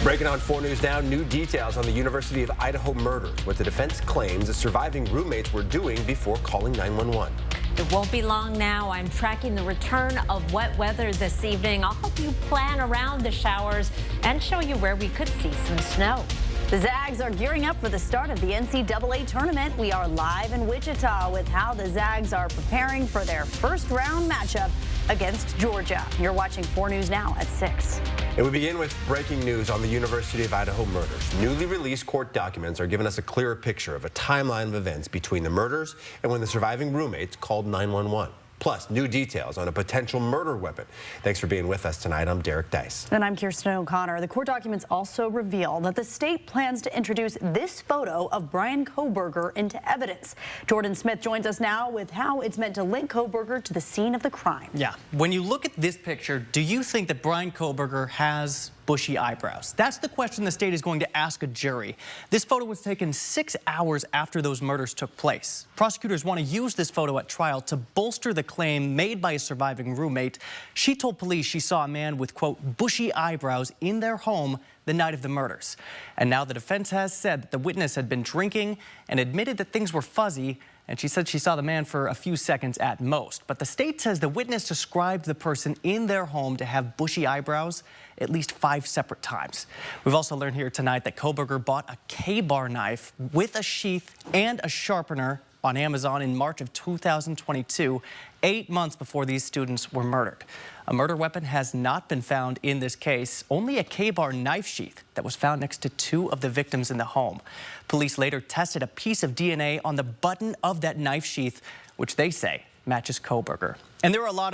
Breaking on 4 News Now, new details on the University of Idaho murders, what the defense claims the surviving roommates were doing before calling 911. It won't be long now. I'm tracking the return of wet weather this evening. I'll help you plan around the showers and show you where we could see some snow. The Zags are gearing up for the start of the NCAA tournament. We are live in Wichita with how the Zags are preparing for their first round matchup against Georgia. You're watching 4 News Now at 6. And we begin with breaking news on the University of Idaho murders. Newly released court documents are giving us a clearer picture of a timeline of events between the murders and when the surviving roommates called 911. Plus, new details on a potential murder weapon. Thanks for being with us tonight. I'm Derek Dice. And I'm Kirsten O'Connor. The court documents also reveal that the state plans to introduce this photo of Bryan Kohberger into evidence. Jordan Smith joins us now with how it's meant to link Kohberger to the scene of the crime. Yeah, when you look at this picture, do you think that Bryan Kohberger has bushy eyebrows? That's the question the state is going to ask a jury. This photo was taken 6 hours after those murders took place. Prosecutors want to use this photo at trial to bolster the claim made by a surviving roommate. She told police she saw a man with, quote, bushy eyebrows in their home the night of the murders. And now the defense has said that the witness had been drinking and admitted that things were fuzzy, and she said she saw the man for a few seconds at most. But the state says the witness described the person in their home to have bushy eyebrows at least 5 separate times. We've also learned here tonight that Kohberger bought a K-bar knife with a sheath and a sharpener on Amazon in March of 2022, 8 months before these students were murdered. A murder weapon has not been found in this case, only a K-bar knife sheath that was found next to 2 of the victims in the home. Police later tested a piece of DNA on the button of that knife sheath, which they say matches Kohberger. And there are a lot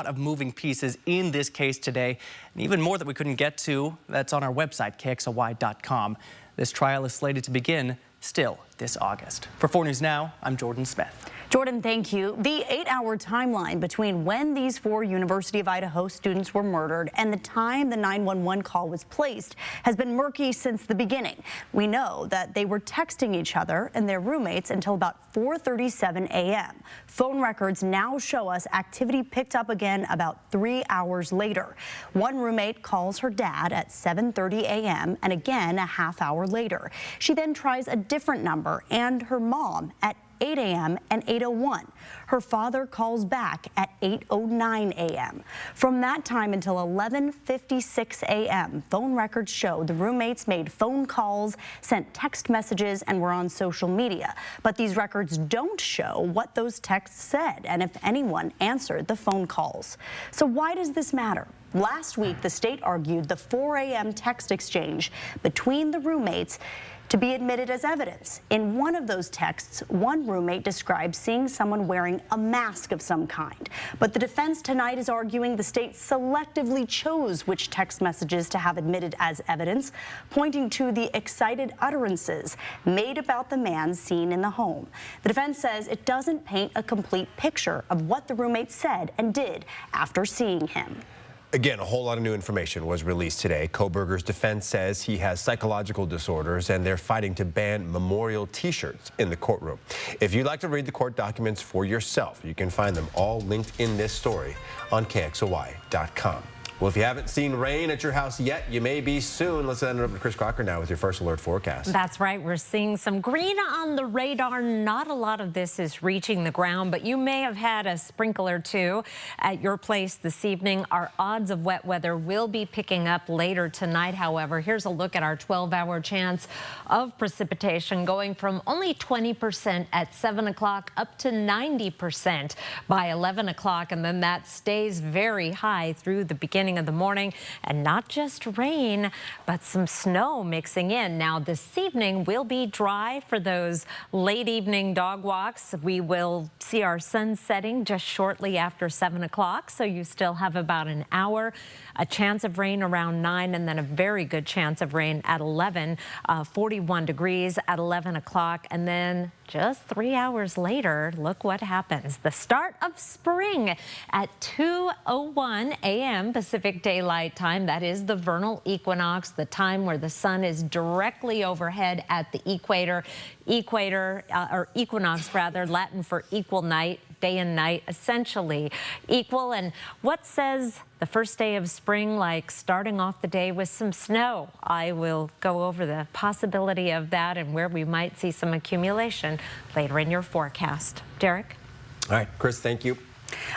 of moving pieces in this case today, and even more that we couldn't get to. That's on our website, KXLY.com. This trial is slated to begin still this August. For 4 News Now, I'm Jordan Smith. Jordan, thank you. The 8-hour timeline between when these 4 University of Idaho students were murdered and the time the 911 call was placed has been murky since the beginning. We know that they were texting each other and their roommates until about 4:37 a.m. Phone records now show us activity picked up again about 3 hours later. One roommate calls her dad at 7:30 a.m. and again a half hour later. She then tries a different number and her mom at 8 a.m. and 8:01. Her father calls back at 8:09 a.m. From that time until 11:56 a.m., phone records show the roommates made phone calls, sent text messages, and were on social media. But these records don't show what those texts said and if anyone answered the phone calls. So why does this matter? Last week, the state argued the 4 a.m. text exchange between the roommates to be admitted as evidence. In one of those texts, one roommate described seeing someone wearing a mask of some kind. But the defense tonight is arguing the state selectively chose which text messages to have admitted as evidence, pointing to the excited utterances made about the man seen in the home. The defense says it doesn't paint a complete picture of what the roommate said and did after seeing him. Again, a whole lot of new information was released today. Kohberger's defense says he has psychological disorders and they're fighting to ban memorial T-shirts in the courtroom. If you'd like to read the court documents for yourself, you can find them all linked in this story on KXLY.com. Well, if you haven't seen rain at your house yet, you may be soon. Let's send it over to Chris Crocker now with your first alert forecast. That's right. We're seeing some green on the radar. Not a lot of this is reaching the ground, but you may have had a sprinkle or two at your place this evening. Our odds of wet weather will be picking up later tonight. However, here's a look at our 12-hour chance of precipitation going from only 20% at 7 o'clock up to 90% by 11 o'clock. And then that stays very high through the beginning of the morning, and not just rain, but some snow mixing in. Now, this evening will be dry for those late evening dog walks. We will see our sun setting just shortly after 7 o'clock, so you still have about an hour. A chance of rain around 9, and then a very good chance of rain at 11. 41 degrees at 11 o'clock, and then just 3 hours later, look what happens. The start of spring at 2:01 a.m. Pacific Daylight Time. That is the vernal equinox, the time where the sun is directly overhead at the equator. Or equinox rather, Latin for equal night. day and night essentially equal. And what says the first day of spring like starting off the day with some snow? I will go over the possibility of that and where we might see some accumulation later in your forecast. Derek? All right, Chris, thank you.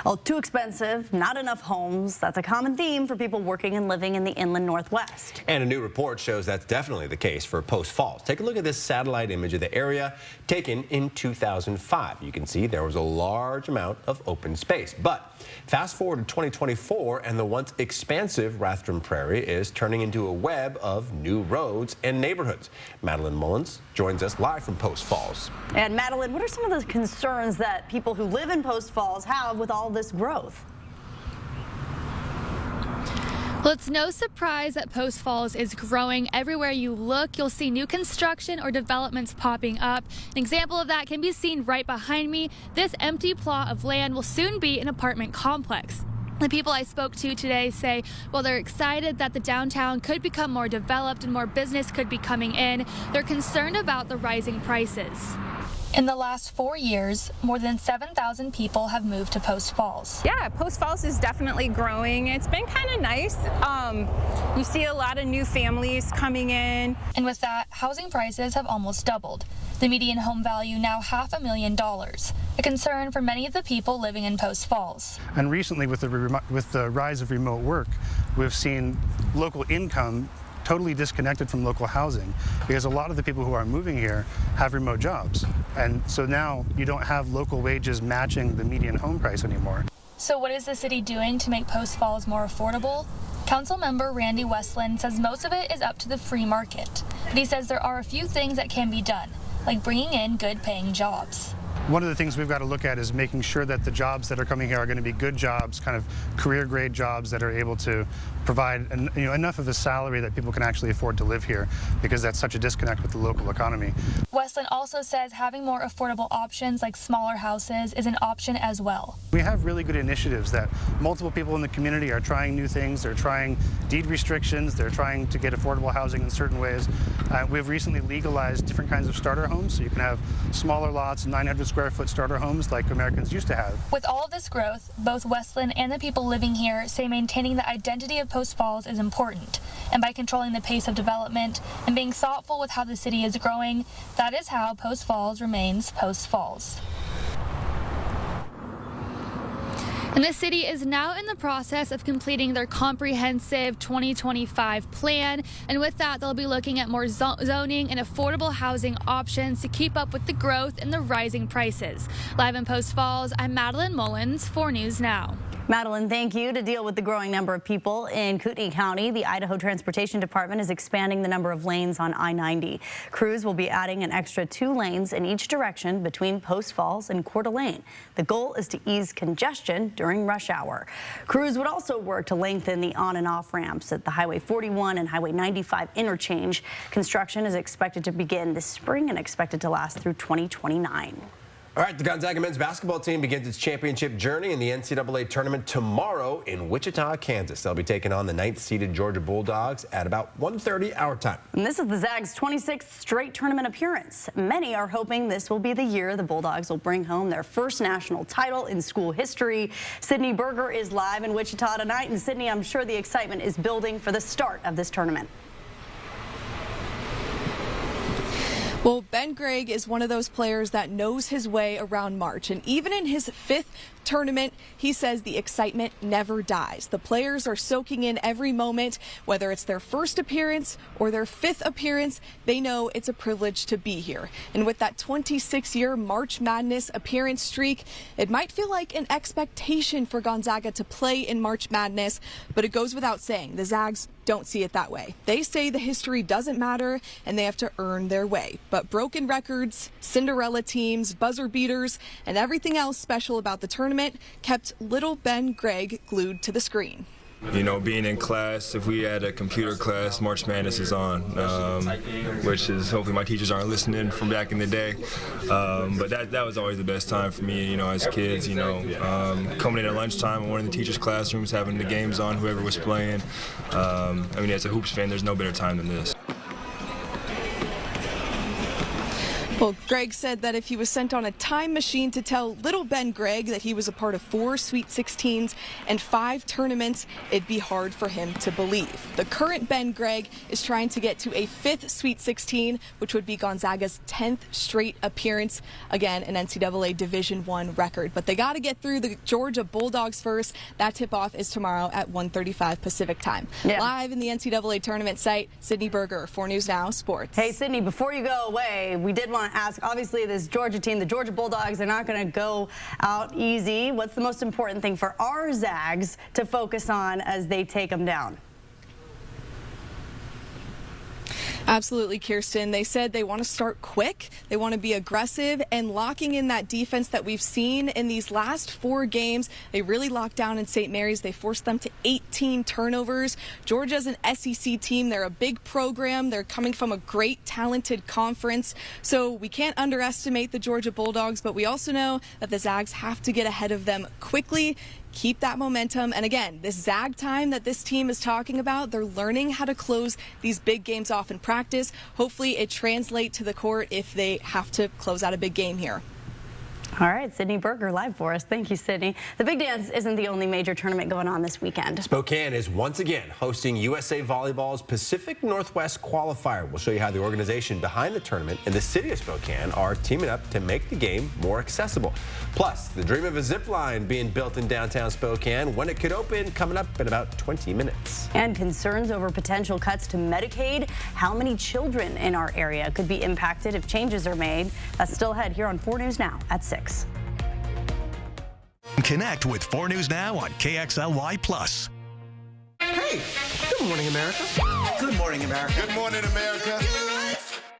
Well, too expensive, not enough homes. That's a common theme for people working and living in the inland Northwest. And a new report shows that's definitely the case for Post Falls. Take a look at this satellite image of the area taken in 2005. You can see there was a large amount of open space. But fast forward to 2024, and the once expansive Rathdrum Prairie is turning into a web of new roads and neighborhoods. Madeline Mullins joins us live from Post Falls. And Madeline, what are some of the concerns that people who live in Post Falls have with all this growth? Well, it's no surprise that Post Falls is growing. Everywhere you look, you'll see new construction or developments popping up. An example of that can be seen right behind me. This empty plot of land will soon be an apartment complex. The people I spoke to today say, well, they're excited that the downtown could become more developed and more business could be coming in. They're concerned about the rising prices. In the last 4 years, more than 7,000 people have moved to Post Falls. Yeah, Post Falls is definitely growing. It's been kind of nice. You see a lot of new families coming in. And with that, housing prices have almost doubled. The median home value now $500,000, a concern for many of the people living in Post Falls. And recently, with the rise of remote work, we've seen local income totally disconnected from local housing, because a lot of the people who are moving here have remote jobs. And so now you don't have local wages matching the median home price anymore. So what is the city doing to make Post Falls more affordable? Council member Randy Westland says most of it is up to the free market. But he says there are a few things that can be done, like bringing in good paying jobs. One of the things we've got to look at is making sure that the jobs that are coming here are going to be good jobs, kind of career grade jobs that are able to provide enough of a salary that people can actually afford to live here, because that's such a disconnect with the local economy. Westland also says having more affordable options like smaller houses is an option as well. We have really good initiatives that multiple people in the community are trying new things. They're trying deed restrictions. They're trying to get affordable housing in certain ways. We've recently legalized different kinds of starter homes, so you can have smaller lots, 900 square foot starter homes like Americans used to have. With all of this growth, both Westland and the people living here say maintaining the identity of Post Falls is important. And by controlling the pace of development and being thoughtful with how the city is growing, that is how Post Falls remains Post Falls. And the city is now in the process of completing their comprehensive 2025 plan. And with that, they'll be looking at more zoning and affordable housing options to keep up with the growth and the rising prices. Live in Post Falls, I'm Madeline Mullins, 4 News Now. Madeline, thank you. To deal with the growing number of people in Kootenai County, the Idaho Transportation Department is expanding the number of lanes on I-90. Crews will be adding an extra 2 lanes in each direction between Post Falls and Coeur d'Alene. The goal is to ease congestion during rush hour. Crews would also work to lengthen the on and off ramps at the Highway 41 and Highway 95 interchange. Construction is expected to begin this spring and expected to last through 2029. All right, the Gonzaga men's basketball team begins its championship journey in the NCAA tournament tomorrow in Wichita, Kansas. They'll be taking on the 9th-seeded Georgia Bulldogs at about 1:30 our time. And this is the Zags' 26th straight tournament appearance. Many are hoping this will be the year the Bulldogs will bring home their first national title in school history. Sydney Berger is live in Wichita tonight. And Sydney, I'm sure the excitement is building for the start of this tournament. Well, Ben Gregg is one of those players that knows his way around March, and even in his 5th tournament, he says the excitement never dies. The players are soaking in every moment, whether it's their first appearance or their 5th appearance. They know it's a privilege to be here. And with that 26-year March Madness appearance streak, it might feel like an expectation for Gonzaga to play in March Madness, but it goes without saying, the Zags don't see it that way. They say the history doesn't matter and they have to earn their way. But broken records, Cinderella teams, buzzer beaters, and everything else special about the tournament kept little Ben Gregg glued to the screen. You know, being in class, if we had a computer class, March Madness is on, which is hopefully my teachers aren't listening from back in the day. But that was always the best time for me, you know, as kids, you know, coming in at lunchtime in one of the teachers' classrooms, having the games on, whoever was playing. I mean, as a hoops fan, there's no better time than this. Well, Greg said that if he was sent on a time machine to tell little Ben Gregg that he was a part of 4 Sweet 16s and 5 tournaments, it'd be hard for him to believe. The current Ben Gregg is trying to get to a 5th Sweet 16, which would be Gonzaga's 10th straight appearance. Again, an NCAA Division I record. But they got to get through the Georgia Bulldogs first. That tip-off is tomorrow at 1:35 Pacific time. Yeah. Live in the NCAA tournament site, Sydney Berger, 4 News Now Sports. Hey, Sydney, before you go away, we did want to ask, obviously, this Georgia team, the Georgia Bulldogs, they're not going to go out easy. What's the most important thing for our Zags to focus on as they take them down? Absolutely, Kirsten. They said they want to start quick, they want to be aggressive, and locking in that defense that we've seen in these last 4 games. They really locked down in St. Mary's. They forced them to 18 turnovers. Georgia's an SEC team. They're a big program. They're coming from a great, talented conference. So we can't underestimate the Georgia Bulldogs, but we also know that the Zags have to get ahead of them quickly. Keep that momentum. And again, this Zag time that this team is talking about, they're learning how to close these big games off in practice. Hopefully it translates to the court if they have to close out a big game here. All right, Sydney Berger live for us. Thank you, Sydney. The Big Dance isn't the only major tournament going on this weekend. Spokane is once again hosting USA Volleyball's Pacific Northwest Qualifier. We'll show you how the organization behind the tournament and the city of Spokane are teaming up to make the game more accessible. Plus, the dream of a zip line being built in downtown Spokane, when it could open, coming up in about 20 minutes. And concerns over potential cuts to Medicaid. How many children in our area could be impacted if changes are made? That's still ahead here on 4 News Now at 6. Connect with 4 News Now on KXLY+. Hey, good morning, America. Good morning, America. Good morning, America.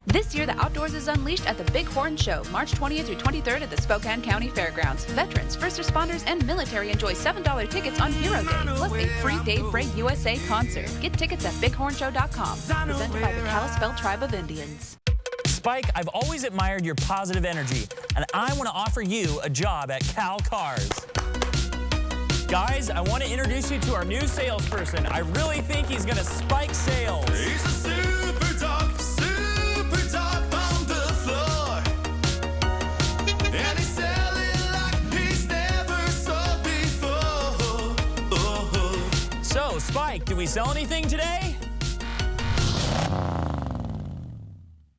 This year, the outdoors is unleashed at the Big Horn Show, March 20th through 23rd at the Spokane County Fairgrounds. Veterans, first responders, and military enjoy $7 tickets on Hero Day, plus a free Dave Bray USA concert. Get tickets at bighornshow.com. Presented by the Kalispel Tribe of Indians. Spike, I've always admired your positive energy, and I want to offer you a job at Cal Cars. Guys, I want to introduce you to our new salesperson. I really think he's going to spike sales. He's a super dog on the floor. And he's selling like he's never sold before. So, Spike, do we sell anything today?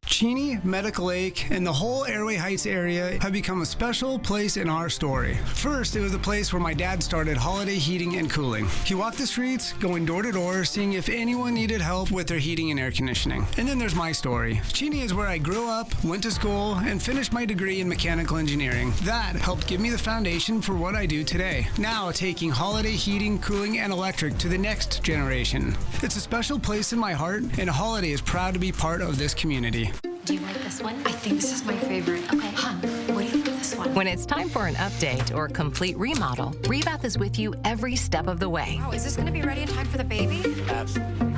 Cheney, Medical Lake, and the whole Airway Heights area have become a special place in our story. First, it was a place where my dad started Holiday Heating and Cooling. He walked the streets, going door to door, seeing if anyone needed help with their heating and air conditioning. And then there's my story. Cheney is where I grew up, went to school, and finished my degree in mechanical engineering. That helped give me the foundation for what I do today. Now, taking Holiday Heating, Cooling, and Electric to the next generation. It's a special place in my heart, and Holiday is proud to be part of this community. Do you like this one? I think this is my favorite. Okay, hon, what do you think of this one? When it's time for an update or complete remodel, Rebath is with you every step of the way. Wow, is this going to be ready in time for the baby? Absolutely.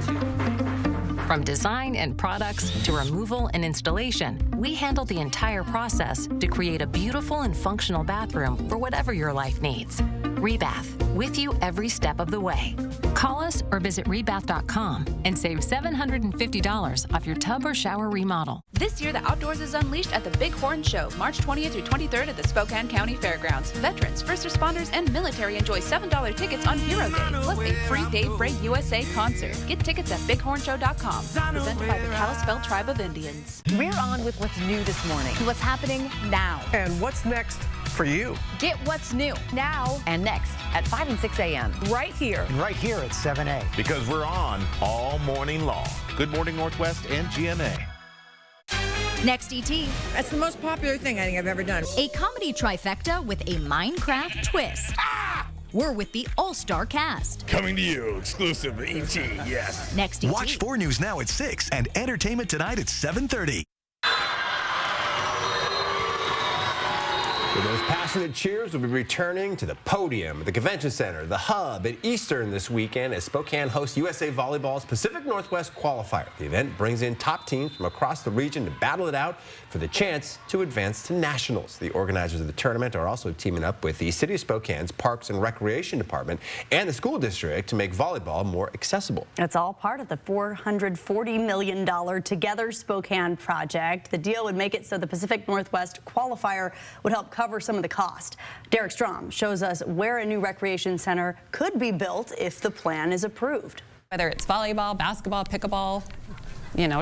From design and products to removal and installation, we handle the entire process to create a beautiful and functional bathroom for whatever your life needs. Rebath, with you every step of the way. Call us or visit rebath.com and save $750 off your tub or shower remodel. This year, the outdoors is unleashed at the Big Horn Show, March 20th through 23rd at the Spokane County Fairgrounds. Veterans, first responders, and military enjoy $7 tickets on Hero Day, plus a free Dave Bray USA concert. Get tickets at bighornshow.com. Presented by the Kalispel Tribe of Indians. We're on with what's new this morning. What's happening now. And what's next for you? Get what's new now and next at 5 and 6 a.m. right here. And right here at 7A. Because we're on all morning long. Good Morning Northwest and GMA. Next, ET. That's the most popular thing I think I've ever done. A comedy trifecta with a Minecraft twist. We're with the all-star cast. Coming to you, exclusive ET, yes. Next, ET. Watch 4 News Now at 6 and Entertainment Tonight at 7:30. Well, those passionate cheers will be returning to the podium at the Convention Center, the Hub at Eastern this weekend as Spokane hosts USA Volleyball's Pacific Northwest Qualifier. The event brings in top teams from across the region to battle it out for the chance to advance to nationals. The organizers of the tournament are also teaming up with the City of Spokane's Parks and Recreation Department and the school district to make volleyball more accessible. It's all part of the $440 million Together Spokane project. The deal would make it so the Pacific Northwest Qualifier would help cover some of the cost. Derek Strom shows us where a new recreation center could be built if the plan is approved. Whether it's volleyball, basketball, pickleball,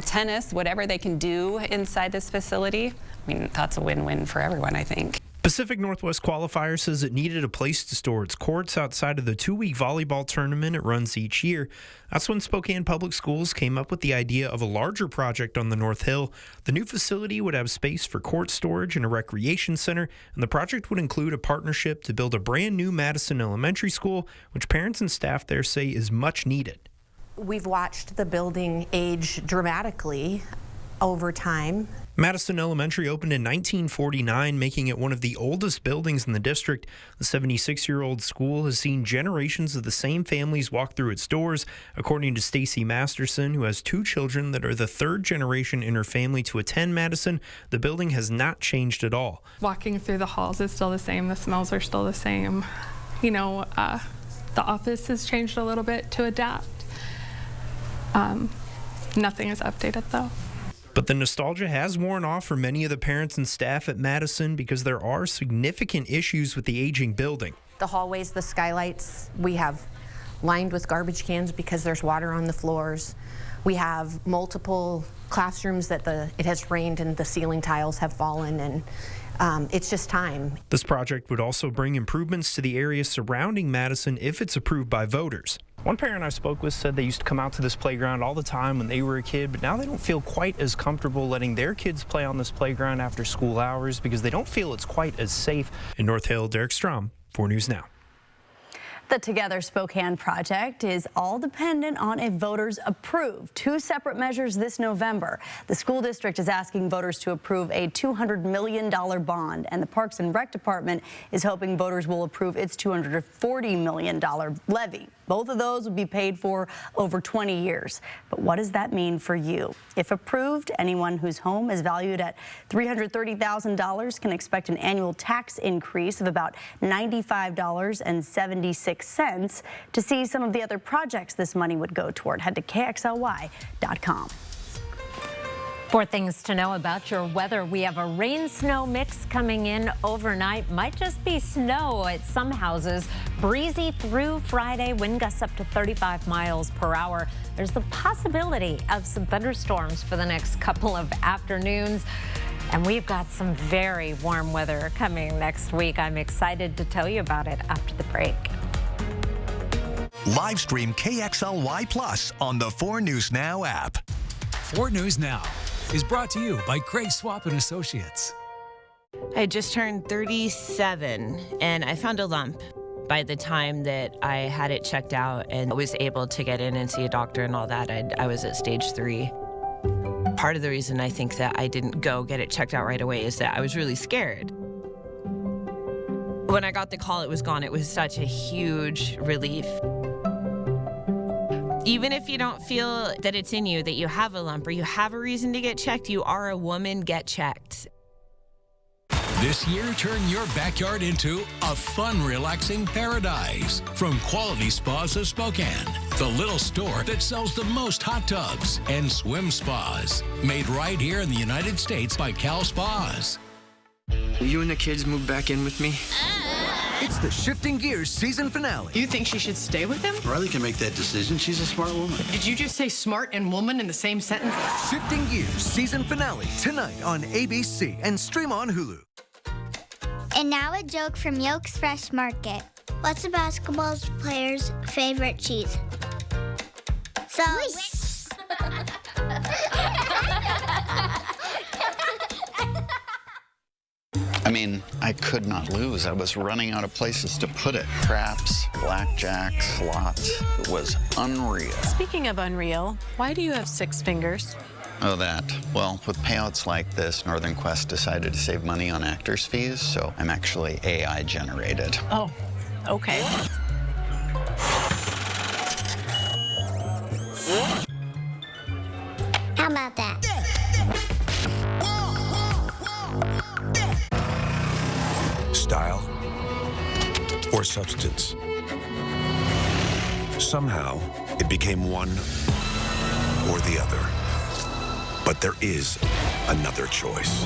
tennis, whatever they can do inside this facility, I mean, that's a win-win for everyone, I think. Pacific Northwest Qualifier says it needed a place to store its courts outside of the 2-week volleyball tournament it runs each year. That's when Spokane Public Schools came up with the idea of a larger project on the North Hill. The new facility would have space for court storage and a recreation center, and the project would include a partnership to build a brand new Madison Elementary School, which parents and staff there say is much needed. We've watched the building age dramatically over time. Madison Elementary opened in 1949, making it one of the oldest buildings in the district. The 76-year-old school has seen generations of the same families walk through its doors. According to Stacy Masterson, who has 2 children that are the 3rd generation in her family to attend Madison, the building has not changed at all. Walking through the halls is still the same. The smells are still the same. The office has changed a little bit to adapt. Nothing is updated, though. But the nostalgia has worn off for many of the parents and staff at Madison because there are significant issues with the aging building. The hallways, the skylights, we have lined with garbage cans because there's water on the floors. We have multiple classrooms that it has rained and the ceiling tiles have fallen, and it's just time. This project would also bring improvements to the area surrounding Madison if it's approved by voters. One parent I spoke with said they used to come out to this playground all the time when they were a kid, but now they don't feel quite as comfortable letting their kids play on this playground after school hours because they don't feel it's quite as safe. In North Hill, Derek Strom, 4 News Now. The Together Spokane project is all dependent on if voters approve 2 separate measures this November. The school district is asking voters to approve a $200 million bond, and the Parks and Rec Department is hoping voters will approve its $240 million levy. Both of those would be paid for over 20 years. But what does that mean for you? If approved, anyone whose home is valued at $330,000 can expect an annual tax increase of about $95.76. To see some of the other projects this money would go toward, head to KXLY.com. For things to know about your weather, we have a rain-snow mix coming in overnight. Might just be snow at some houses. Breezy through Friday, wind gusts up to 35 miles per hour. There's the possibility of some thunderstorms for the next couple of afternoons. And we've got some very warm weather coming next week. I'm excited to tell you about it after the break. Live stream KXLY Plus on the 4 News Now app. 4 News Now is brought to you by Craig Swap and Associates. I just turned 37 and I found a lump. By the time that I had it checked out and was able to get in and see a doctor and all that, I was at stage 3. Part of the reason I think that I didn't go get it checked out right away is that I was really scared. When I got the call, it was gone. It was such a huge relief. Even if you don't feel that it's in you, that you have a lump or you have a reason to get checked, you are a woman, get checked. This year, turn your backyard into a fun, relaxing paradise. From Quality Spas of Spokane, the little store that sells the most hot tubs and swim spas. Made right here in the United States by Cal Spas. Will you and the kids move back in with me? It's the Shifting Gears season finale. You think she should stay with him? Riley can make that decision. She's a smart woman. Did you just say smart and woman in the same sentence? Shifting Gears season finale tonight on ABC and stream on Hulu. And now a joke from Yolk's Fresh Market. What's a basketball player's favorite cheese? Sauce. I mean, I could not lose. I was running out of places to put it. Craps, blackjack, slots. It was unreal. Speaking of unreal, why do you have 6 fingers? Oh, that. Well, with payouts like this, Northern Quest decided to save money on actors' fees, so I'm actually AI generated. Oh, okay. How about that? Style or substance. Somehow, it became one or the other. But there is another choice.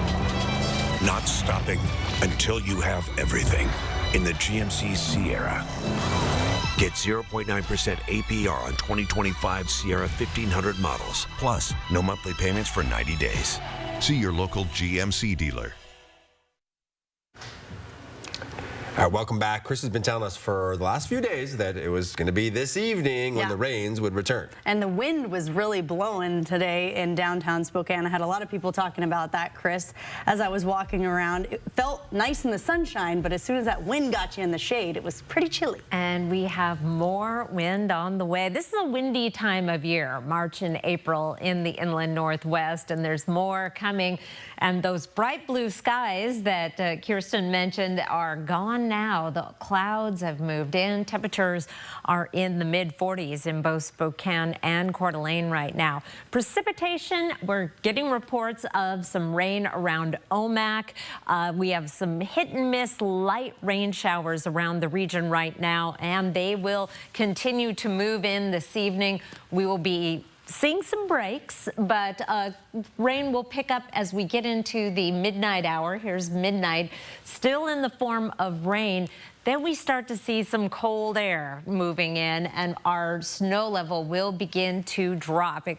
Not stopping until you have everything in the GMC Sierra. Get 0.9% APR on 2025 Sierra 1500 models. Plus, no monthly payments for 90 days. See your local GMC dealer. All right, welcome back. Chris has been telling us for the last few days that it was going to be this evening when the rains would return. And the wind was really blowing today in downtown Spokane. I had a lot of people talking about that, Chris, as I was walking around. It felt nice in the sunshine, but as soon as that wind got you in the shade, it was pretty chilly. And we have more wind on the way. This is a windy time of year, March and April in the inland Northwest, and there's more coming. And those bright blue skies that Kirsten mentioned are gone now. The clouds have moved in. Temperatures are in the mid-40s in both Spokane and Coeur d'Alene right now. Precipitation, we're getting reports of some rain around Omak. We have some hit and miss light rain showers around the region right now, and they will continue to move in this evening. We will be seeing some breaks, but rain will pick up as we get into the midnight hour. Here's midnight, still in the form of rain. Then we start to see some cold air moving in, and our snow level will begin to drop.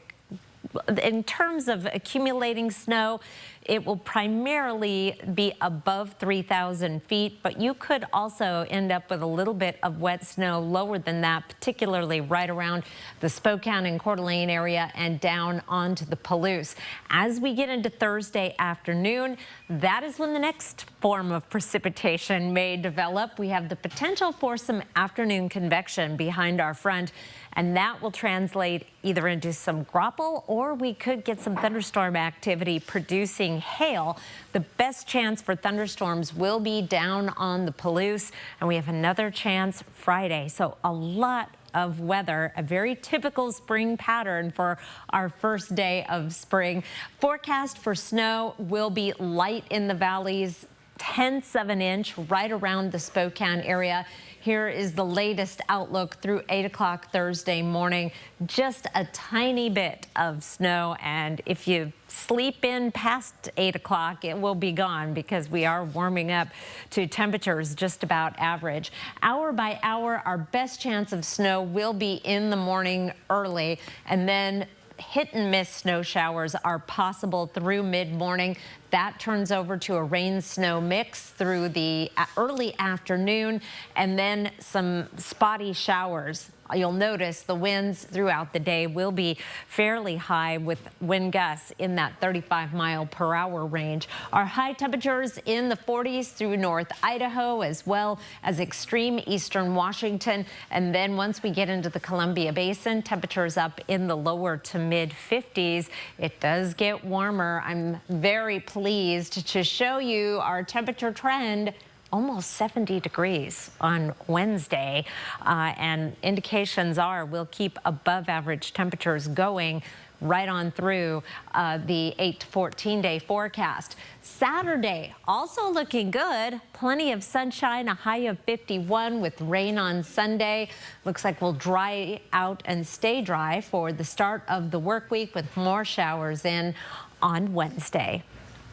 In terms of accumulating snow, it will primarily be above 3,000 feet, but you could also end up with a little bit of wet snow lower than that, particularly right around the Spokane and Coeur d'Alene area and down onto the Palouse. As we get into Thursday afternoon, that is when the next form of precipitation may develop. We have the potential for some afternoon convection behind our front, and that will translate either into some graupel, or we could get some thunderstorm activity producing hail. The best chance for thunderstorms will be down on the Palouse, and we have another chance Friday. So a lot of weather, a very typical spring pattern for our first day of spring. Forecast for snow will be light in the valleys, 1/10 of an inch right around the Spokane area. Here is the latest outlook through 8 o'clock Thursday morning. Just a tiny bit of snow, and if you sleep in past 8 o'clock, it will be gone because we are warming up to temperatures just about average. Hour by hour, our best chance of snow will be in the morning early, and then hit and miss snow showers are possible through mid-morning. That turns over to a rain-snow mix through the early afternoon, and then some spotty showers. You'll notice the winds throughout the day will be fairly high, with wind gusts in that 35-mile-per-hour range. Our high temperatures in the 40s through North Idaho, as well as extreme eastern Washington. And then once we get into the Columbia Basin, temperatures up in the lower to mid-50s. It does get warmer. I'm very pleased to show you our temperature trend. Almost 70 degrees on Wednesday, and indications are we'll keep above average temperatures going right on through the 8 to 14-day forecast. Saturday also looking good. Plenty of sunshine, a high of 51 with rain on Sunday. Looks like we'll dry out and stay dry for the start of the work week, with more showers in on Wednesday.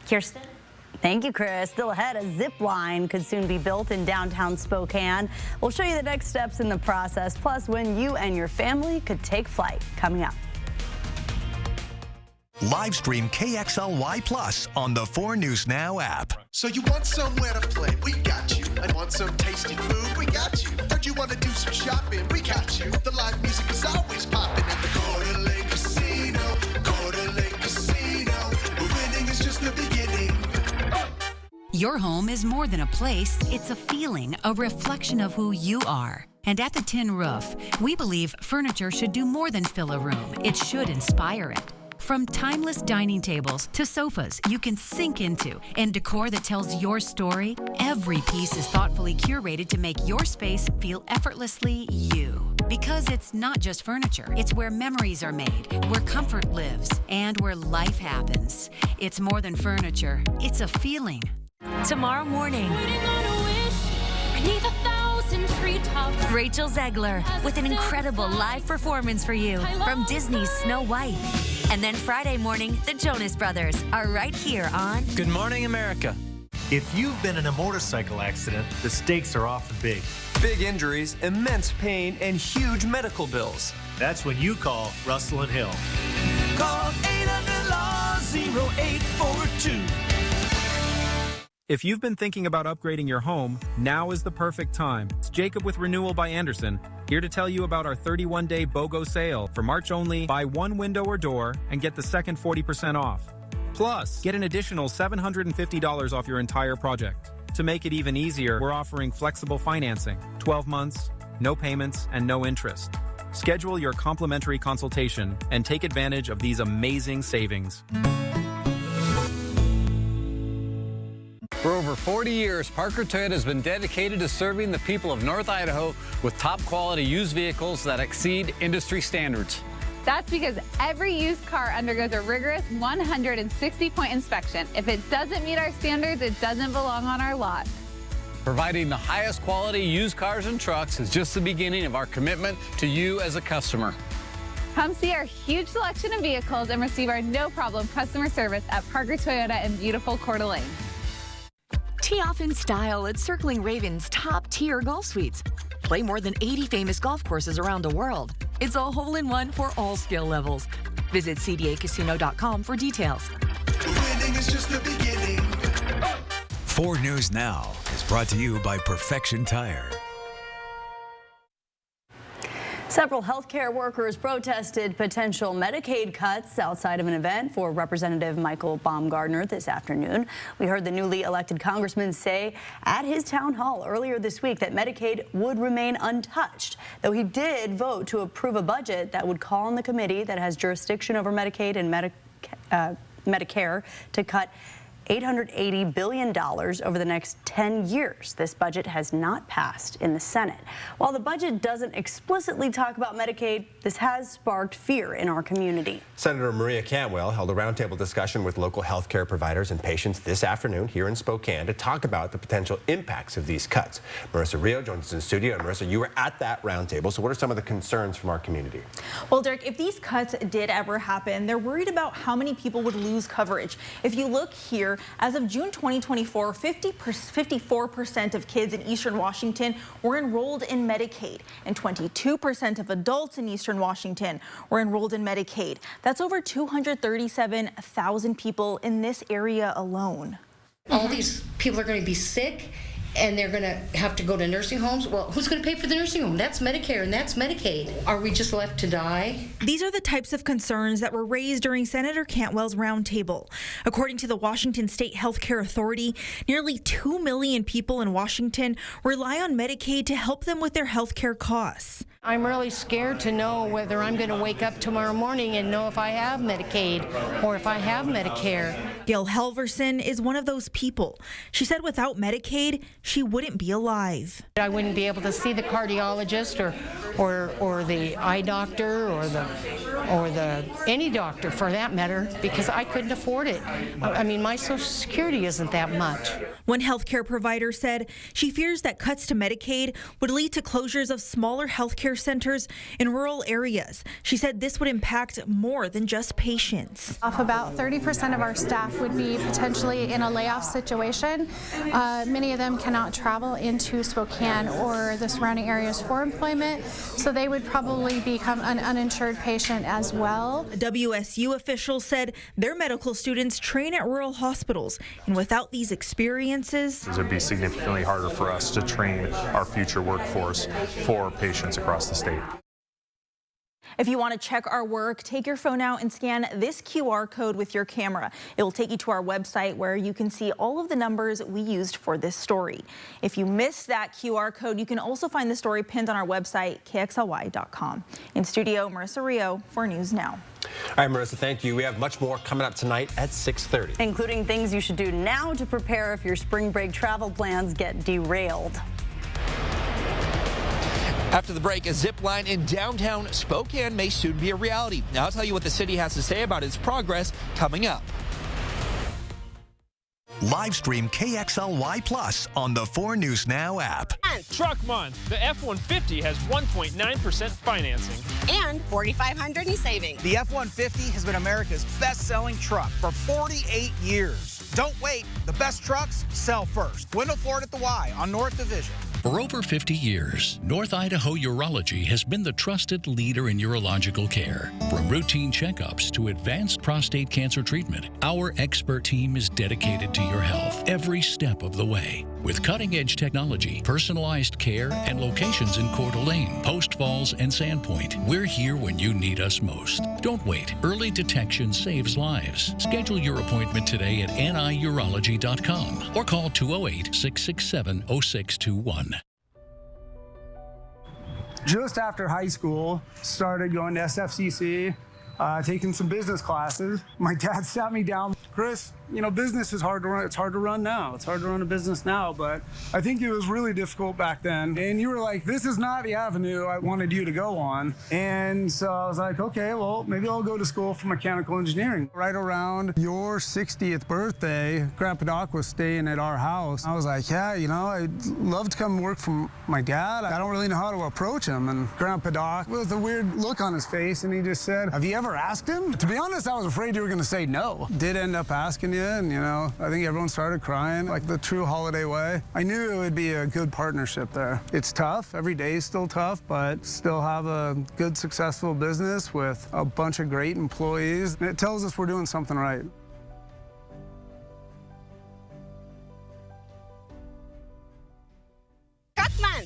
Kirsten? Thank you, Chris. Still ahead, a zip line could soon be built in downtown Spokane. We'll show you the next steps in the process, plus when you and your family could take flight. Coming up. Live stream KXLY Plus on the 4 News Now app. So you want somewhere to play? We got you. And want some tasty food? We got you. Heard you want to do some shopping? We got you. The live music is always popping at the Coeur d'Alene Casino. Coeur d'Alene Casino. But winning is just the beginning. Your home is more than a place. It's a feeling, a reflection of who you are. And at the Tin Roof, we believe furniture should do more than fill a room. It should inspire it. From timeless dining tables to sofas you can sink into and decor that tells your story, every piece is thoughtfully curated to make your space feel effortlessly you. Because it's not just furniture, it's where memories are made, where comfort lives, and where life happens. It's more than furniture, it's a feeling. Tomorrow morning, Rachel Zegler with an incredible live performance for you from Disney's Snow White. And then Friday morning, the Jonas Brothers are right here on Good Morning America. If you've been in a motorcycle accident, the stakes are often big. Big injuries, immense pain, and huge medical bills. That's when you call Russell and Hill. Call 800-LAW-0842. If you've been thinking about upgrading your home, now is the perfect time. It's Jacob with Renewal by Andersen, here to tell you about our 31-day BOGO sale. For March only, buy one window or door and get the second 40% off. Plus, get an additional $750 off your entire project. To make it even easier, we're offering flexible financing, 12 months, no payments, and no interest. Schedule your complimentary consultation and take advantage of these amazing savings. For over 40 years, Parker Toyota has been dedicated to serving the people of North Idaho with top-quality used vehicles that exceed industry standards. That's because every used car undergoes a rigorous 160-point inspection. If it doesn't meet our standards, it doesn't belong on our lot. Providing the highest quality used cars and trucks is just the beginning of our commitment to you as a customer. Come see our huge selection of vehicles and receive our no-problem customer service at Parker Toyota in beautiful Coeur d'Alene. Tee off in style at Circling Ravens' top-tier golf suites. Play more than 80 famous golf courses around the world. It's a hole-in-one for all skill levels. Visit cdacasino.com for details. Winning is just the beginning. 4 News Now is brought to you by Perfection Tire. Several healthcare workers protested potential Medicaid cuts outside of an event for Representative Michael Baumgardner this afternoon. We heard the newly elected congressman say at his town hall earlier this week that Medicaid would remain untouched, though he did vote to approve a budget that would call on the committee that has jurisdiction over Medicaid and Medicare to cut $880 billion over the next 10 years. This budget has not passed in the Senate. While the budget doesn't explicitly talk about Medicaid, this has sparked fear in our community. Senator Maria Cantwell held a roundtable discussion with local health care providers and patients this afternoon here in Spokane to talk about the potential impacts of these cuts. Marissa Rio joins us in studio. And Marissa, you were at that roundtable, so what are some of the concerns from our community? Well, Derek, if these cuts did ever happen, they're worried about how many people would lose coverage. If you look here, as of June 2024, 54% of kids in Eastern Washington were enrolled in Medicaid, and 22% of adults in Eastern Washington were enrolled in Medicaid. That's over 237,000 people in this area alone. All these people are going to be sick, and they're going to have to go to nursing homes. Well, who's going to pay for the nursing home? That's Medicare and that's Medicaid. Are we just left to die? These are the types of concerns that were raised during Senator Cantwell's roundtable. According to the Washington State Health Care Authority, nearly 2 million people in Washington rely on Medicaid to help them with their health care costs. I'm really scared to know whether I'm going to wake up tomorrow morning and know if I have Medicaid or if I have Medicare. Gail Halverson is one of those people. She said without Medicaid, she wouldn't be alive. I wouldn't be able to see the cardiologist or the eye doctor or the any doctor for that matter, because I couldn't afford it. I mean, my Social Security isn't that much. One healthcare provider said she fears that cuts to Medicaid would lead to closures of smaller healthcare centers in rural areas. She said this would impact more than just patients. About 30% of our staff would be potentially in a layoff situation. Many of them cannot travel into Spokane or the surrounding areas for employment, so they would probably become an uninsured patient as well. A WSU official said their medical students train at rural hospitals, and without these experiences, it would be significantly harder for us to train our future workforce for patients across the state. If you want to check our work, take your phone out and scan this QR code with your camera. It will take you to our website where you can see all of the numbers we used for this story. If you missed that QR code, you can also find the story pinned on our website, kxly.com. In studio, Marissa Rio for News Now. All right, Marissa, thank you. We have much more coming up tonight at 6:30. Including things you should do now to prepare if your spring break travel plans get derailed. After the break, a zip line in downtown Spokane may soon be a reality. Now I'll tell you what the city has to say about its progress coming up. Live stream KXLY Plus on the 4 News Now app. Truck Month. The F-150 has 1.9% financing. And $4,500 in savings. The F-150 has been America's best-selling truck for 48 years. Don't wait. The best trucks sell first. Wendell Ford at the Y on North Division. For over 50 years, North Idaho Urology has been the trusted leader in urological care. From routine checkups to advanced prostate cancer treatment, our expert team is dedicated to your health every step of the way. With cutting-edge technology, personalized care, and locations in Coeur d'Alene, Post Falls, and Sandpoint, we're here when you need us most. Don't wait. Early detection saves lives. Schedule your appointment today at niurology.com or call 208-667-0621. Just after high school, started going to SFCC, taking some business classes. My dad sat me down. Chris, you know, business is hard to run. It's hard to run now. It's hard to run a business now, but I think it was really difficult back then. And you were like, this is not the avenue I wanted you to go on. And so I was like, okay, well, maybe I'll go to school for mechanical engineering. Right around your 60th birthday, Grandpa Doc was staying at our house. I was like, yeah, you know, I'd love to come work for my dad. I don't really know how to approach him. And Grandpa Doc, with a weird look on his face, and he just said, have you ever asked him? To be honest, I was afraid you were going to say no. Did end up asking you, and you know, I think everyone started crying like the true holiday way. I knew it would be a good partnership there. It's tough. Every day is still tough, but still have a good, successful business with a bunch of great employees. And it tells us we're doing something right.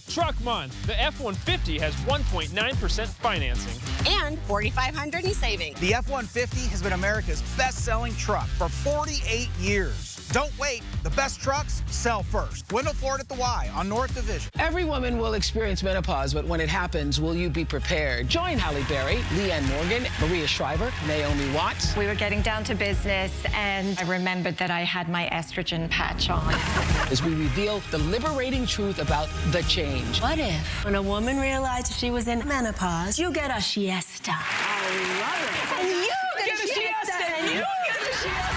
Truck Month. The F-150 has 1.9% financing. And $4,500 in savings. The F-150 has been America's best-selling truck for 48 years. Don't wait. The best trucks sell first. Wendell Ford at the Y on North Division. Every woman will experience menopause, but when it happens, will you be prepared? Join Halle Berry, Leanne Morgan, Maria Shriver, Naomi Watts. We were getting down to business, and I remembered that I had my estrogen patch on. As we reveal the liberating truth about the change. What if, when a woman realized she was in menopause, you get a siesta? I love it. And you get a siesta. And you get a siesta.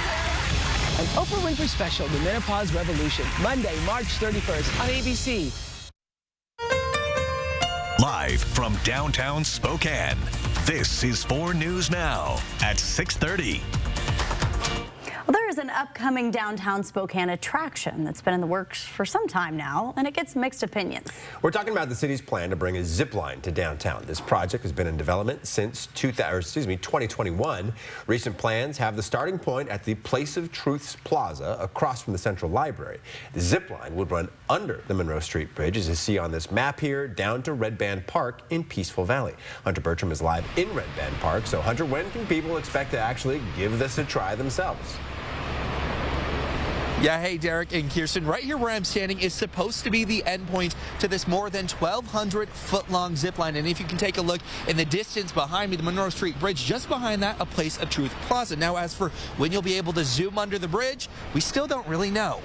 An Oprah Winfrey special, The Menopause Revolution, Monday, March 31st on ABC. Live from downtown Spokane, this is 4 News Now at 6:30. Well, there is an upcoming downtown Spokane attraction that's been in the works for some time now, and it gets mixed opinions. We're talking about the city's plan to bring a zip line to downtown. This project has been in development since 2021. Recent plans have the starting point at the Place of Truths Plaza across from the Central Library. The zip line would run under the Monroe Street Bridge, as you see on this map here, down to Red Band Park in Peaceful Valley. Hunter Bertram is live in Red Band Park. So, Hunter, when can people expect to actually give this a try themselves? Yeah, hey, Derek and Kirsten, right here where I'm standing is supposed to be the endpoint to this more than 1,200-foot-long zip line. And if you can take a look in the distance behind me, the Monroe Street Bridge, just behind that, a Place of Truth Plaza. Now, as for when you'll be able to zoom under the bridge, we still don't really know.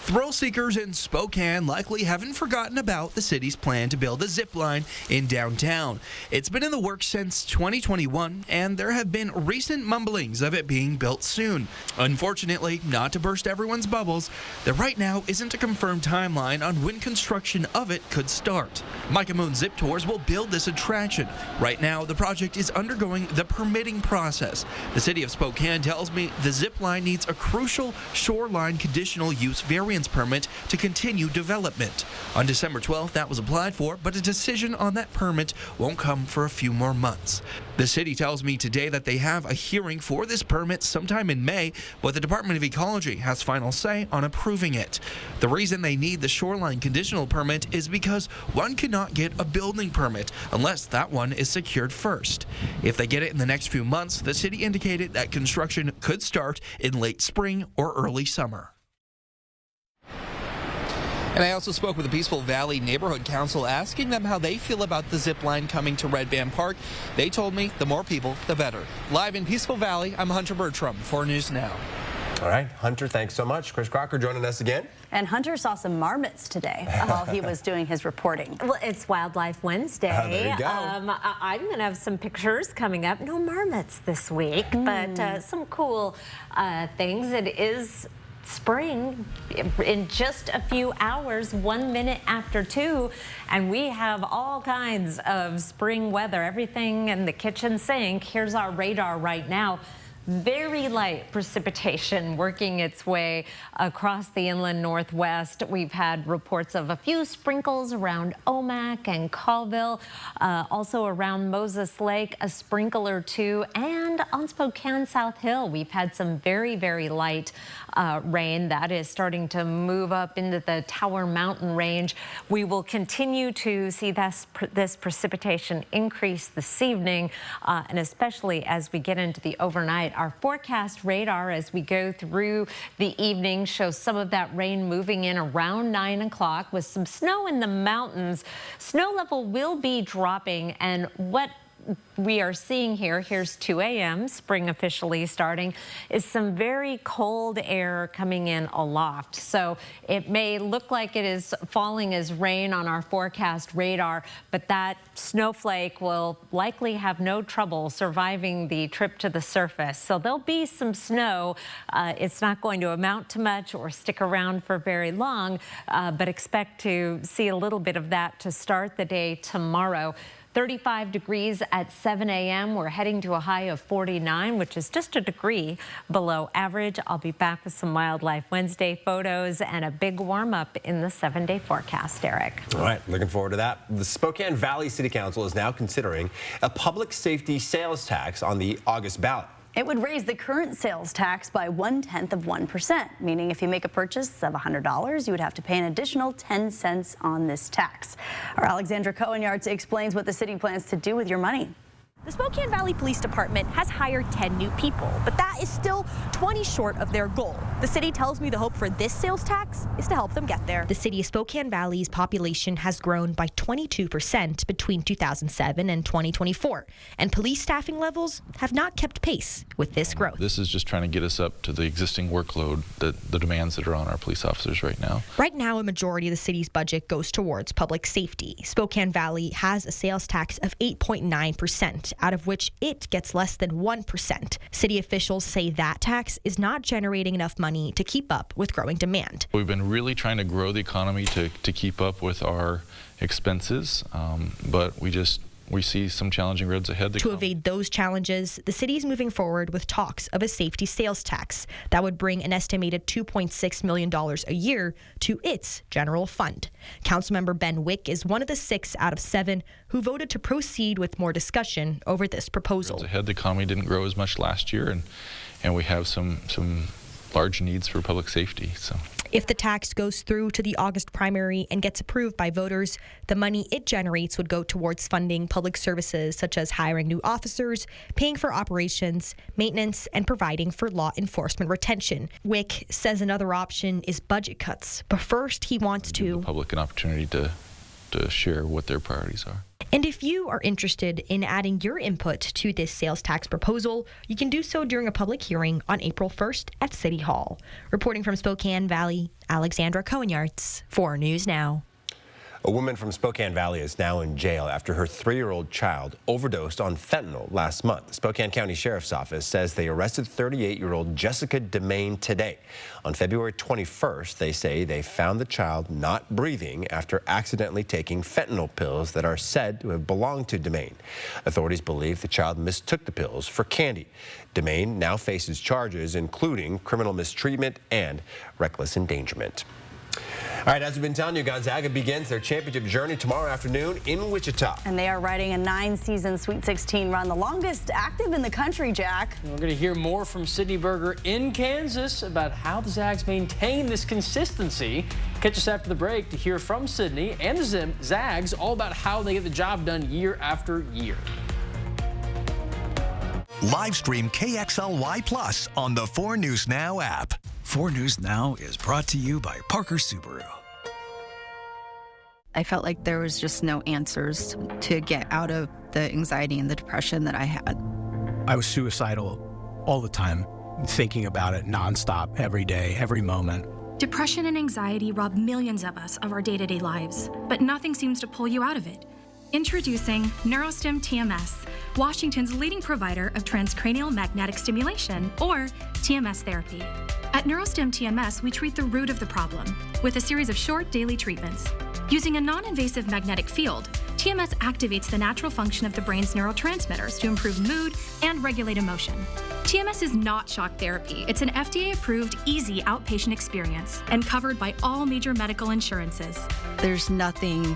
Thrill seekers in Spokane likely haven't forgotten about the city's plan to build a zip line in downtown. It's been in the works since 2021, and there have been recent mumblings of it being built soon. Unfortunately, not to burst everyone's bubbles, there right now isn't a confirmed timeline on when construction of it could start. Micah Moon Zip Tours will build this attraction. Right now, the project is undergoing the permitting process. The city of Spokane tells me the zip line needs a crucial shoreline conditional use variance permit to continue development. On December 12th, that was applied for, but a decision on that permit won't come for a few more months. The city tells me today that they have a hearing for this permit sometime in May, but the Department of Ecology has final say on approving it. The reason they need the shoreline conditional permit is because one cannot get a building permit unless that one is secured first. If they get it in the next few months, the city indicated that construction could start in late spring or early summer. And I also spoke with the Peaceful Valley Neighborhood Council, asking them how they feel about the zip line coming to Red Band Park. They told me the more people, the better. Live in Peaceful Valley, I'm Hunter Bertram, 4 News Now. All right, Hunter, thanks so much. Chris Crocker joining us again. And Hunter saw some marmots today while he was doing his reporting. Well, it's Wildlife Wednesday. There you go. I'm going to have some pictures coming up. No marmots this week, but some cool things. It is spring in just a few hours, 1 minute after 2, and we have all kinds of spring weather, everything in the kitchen sink. Here's our radar right now. Very light precipitation working its way across the inland northwest. We've had reports of a few sprinkles around Omak and Colville, also around Moses Lake, a sprinkle or two, and on Spokane South Hill, we've had some very, very light rain that is starting to move up into the Tower Mountain range. We will continue to see this precipitation increase this evening, and especially as we get into the overnight. Our forecast radar as we go through the evening shows some of that rain moving in around 9 o'clock with some snow in the mountains. Snow level will be dropping, and what we are seeing here's 2 a.m., spring officially starting, is some very cold air coming in aloft. So it may look like it is falling as rain on our forecast radar, but that snowflake will likely have no trouble surviving the trip to the surface. So there'll be some snow. It's not going to amount to much or stick around for very long, but expect to see a little bit of that to start the day tomorrow. 35 degrees at 7 a.m. We're heading to a high of 49, which is just a degree below average. I'll be back with some Wildlife Wednesday photos and a big warm up in the 7-day forecast, Eric. All right, looking forward to that. The Spokane Valley City Council is now considering a public safety sales tax on the August ballot. It would raise the current sales tax by 1/10%, meaning if you make a purchase of $100, you would have to pay an additional 10 cents on this tax. Our Alexandra Cohen-Yards explains what the city plans to do with your money. The Spokane Valley Police Department has hired 10 new people, but that is still 20 short of their goal. The city tells me the hope for this sales tax is to help them get there. The city of Spokane Valley's population has grown by 22% between 2007 and 2024, and police staffing levels have not kept pace with this growth. This is just trying to get us up to the existing workload, the demands that are on our police officers right now. Right now, a majority of the city's budget goes towards public safety. Spokane Valley has a sales tax of 8.9%. out of which it gets less than 1%. City officials say that tax is not generating enough money to keep up with growing demand. We've been really trying to grow the economy to keep up with our expenses, but we see some challenging roads ahead. To evade those challenges, the city is moving forward with talks of a safety sales tax that would bring an estimated $2.6 million a year to its general fund. Councilmember Ben Wick is one of the 6 out of 7 who voted to proceed with more discussion over this proposal. Ahead, the economy didn't grow as much last year, and we have some large needs for public safety. So. If the tax goes through to the August primary and gets approved by voters, the money it generates would go towards funding public services such as hiring new officers, paying for operations, maintenance, and providing for law enforcement retention. Wick says another option is budget cuts, but first he wants to give the public an opportunity to share what their priorities are. And if you are interested in adding your input to this sales tax proposal, you can do so during a public hearing on April 1st at City Hall. Reporting from Spokane Valley, Alexandra Cohen-Yards, 4 News Now. A woman from Spokane Valley is now in jail after her 3-year-old child overdosed on fentanyl last month. The Spokane County Sheriff's Office says they arrested 38-year-old Jessica DeMaine today. On February 21st, they say they found the child not breathing after accidentally taking fentanyl pills that are said to have belonged to DeMaine. Authorities believe the child mistook the pills for candy. DeMaine now faces charges including criminal mistreatment and reckless endangerment. All right, as we've been telling you, Gonzaga begins their championship journey tomorrow afternoon in Wichita. And they are riding a 9-season Sweet 16 run, the longest active in the country, Jack. We're going to hear more from Sydney Berger in Kansas about how the Zags maintain this consistency. Catch us after the break to hear from Sydney and the Zags all about how they get the job done year after year. Live stream KXLY Plus on the 4 News Now app. 4 News Now is brought to you by Parker Subaru. I felt like there was just no answers to get out of the anxiety and the depression that I had. I was suicidal all the time, thinking about it nonstop, every day, every moment. Depression and anxiety rob millions of us of our day-to-day lives, but nothing seems to pull you out of it. Introducing NeuroStim TMS, Washington's leading provider of transcranial magnetic stimulation, or TMS therapy. At NeuroStim TMS, we treat the root of the problem with a series of short daily treatments. Using a non-invasive magnetic field, TMS activates the natural function of the brain's neurotransmitters to improve mood and regulate emotion. TMS is not shock therapy. It's an FDA-approved, easy outpatient experience and covered by all major medical insurances. There's nothing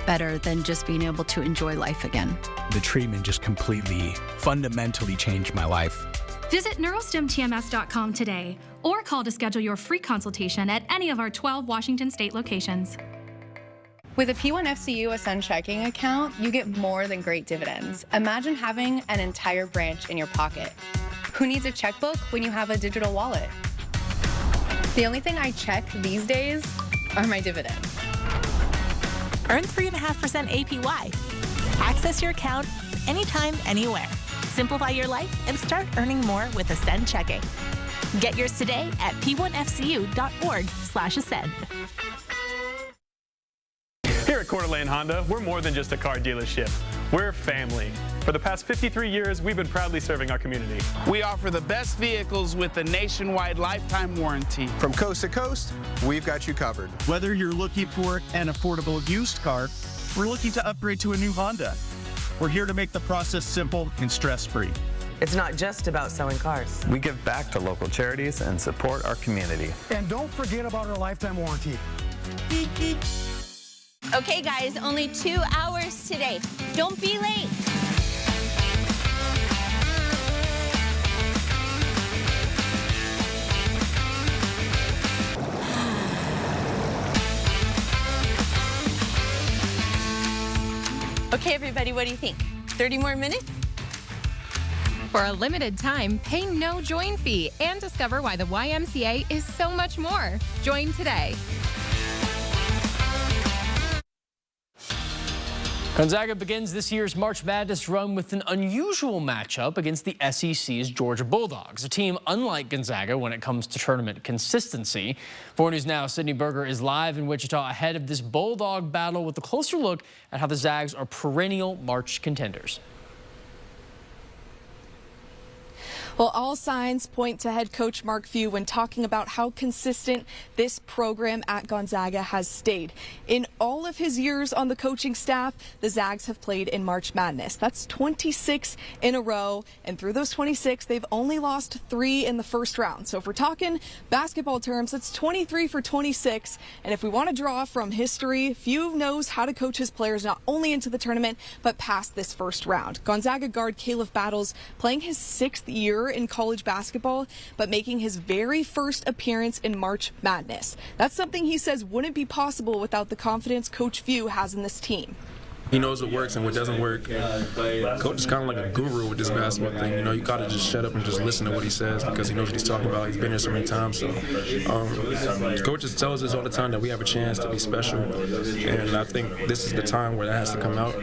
better than just being able to enjoy life again. The treatment just completely, fundamentally changed my life. Visit neurostimtms.com today or call to schedule your free consultation at any of our 12 Washington state locations. With a P1FCU Ascend checking account, you get more than great dividends. Imagine having an entire branch in your pocket. Who needs a checkbook when you have a digital wallet? The only thing I check these days are my dividends. Earn 3.5% APY. Access your account anytime, anywhere. Simplify your life and start earning more with Ascend Checking. Get yours today at p1fcu.org/ascend. Here at Coeur d'Alene Honda, we're more than just a car dealership. We're family. For the past 53 years, we've been proudly serving our community. We offer the best vehicles with a nationwide lifetime warranty. From coast to coast, we've got you covered. Whether you're looking for an affordable used car, we're looking to upgrade to a new Honda. We're here to make the process simple and stress-free. It's not just about selling cars. We give back to local charities and support our community. And don't forget about our lifetime warranty. Okay, guys, only 2 hours today. Don't be late. Okay, everybody, what do you think? 30 more minutes? For a limited time, pay no join fee and discover why the YMCA is so much more. Join today. Gonzaga begins this year's March Madness run with an unusual matchup against the SEC's Georgia Bulldogs, a team unlike Gonzaga when it comes to tournament consistency. 4 News Now, Sydney Berger is live in Wichita ahead of this Bulldog battle with a closer look at how the Zags are perennial March contenders. Well, all signs point to head coach Mark Few when talking about how consistent this program at Gonzaga has stayed. In all of his years on the coaching staff, the Zags have played in March Madness. That's 26 in a row, and through those 26, they've only lost 3 in the first round. So if we're talking basketball terms, it's 23 for 26, and if we want to draw from history, Few knows how to coach his players not only into the tournament, but past this first round. Gonzaga guard Caleb Battles playing his 6th year in college basketball, but making his very first appearance in March Madness. That's something he says wouldn't be possible without the confidence Coach Few has in this team. He knows what works and what doesn't work. Coach is kind of like a guru with this basketball thing. You know, you got to just shut up and just listen to what he says because he knows what he's talking about. He's been here so many times. So, coaches tells us all the time that we have a chance to be special, and I think this is the time where that has to come out.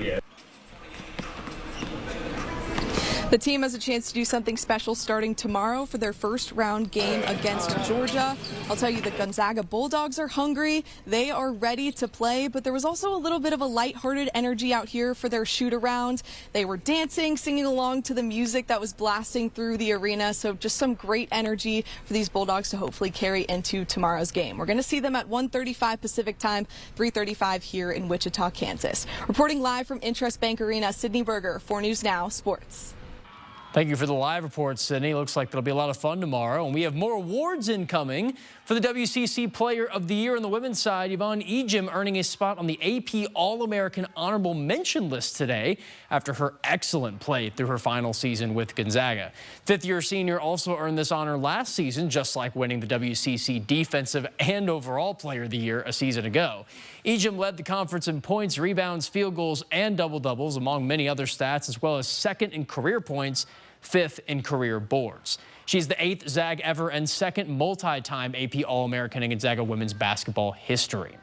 The team has a chance to do something special starting tomorrow for their first round game against Georgia. I'll tell you, the Gonzaga Bulldogs are hungry. They are ready to play, but there was also a little bit of a lighthearted energy out here for their shoot around. They were dancing, singing along to the music that was blasting through the arena. So just some great energy for these Bulldogs to hopefully carry into tomorrow's game. We're going to see them at 1:35 Pacific time, 3:35 here in Wichita, Kansas. Reporting live from Intrust Bank Arena, Sydney Berger, 4 News Now Sports. Thank you for the live report, Sydney. Looks like it'll be a lot of fun tomorrow. And we have more awards incoming for the WCC Player of the Year on the women's side. Yvonne Ejim earning a spot on the AP All-American Honorable Mention list today after her excellent play through her final season with Gonzaga. Fifth-year senior also earned this honor last season, just like winning the WCC Defensive and Overall Player of the Year a season ago. Ejim led the conference in points, rebounds, field goals, and double-doubles, among many other stats, as well as second in career points, 5th in career boards. She's the 8th Zag ever and 2nd multi-time AP All-American in Gonzaga women's basketball history.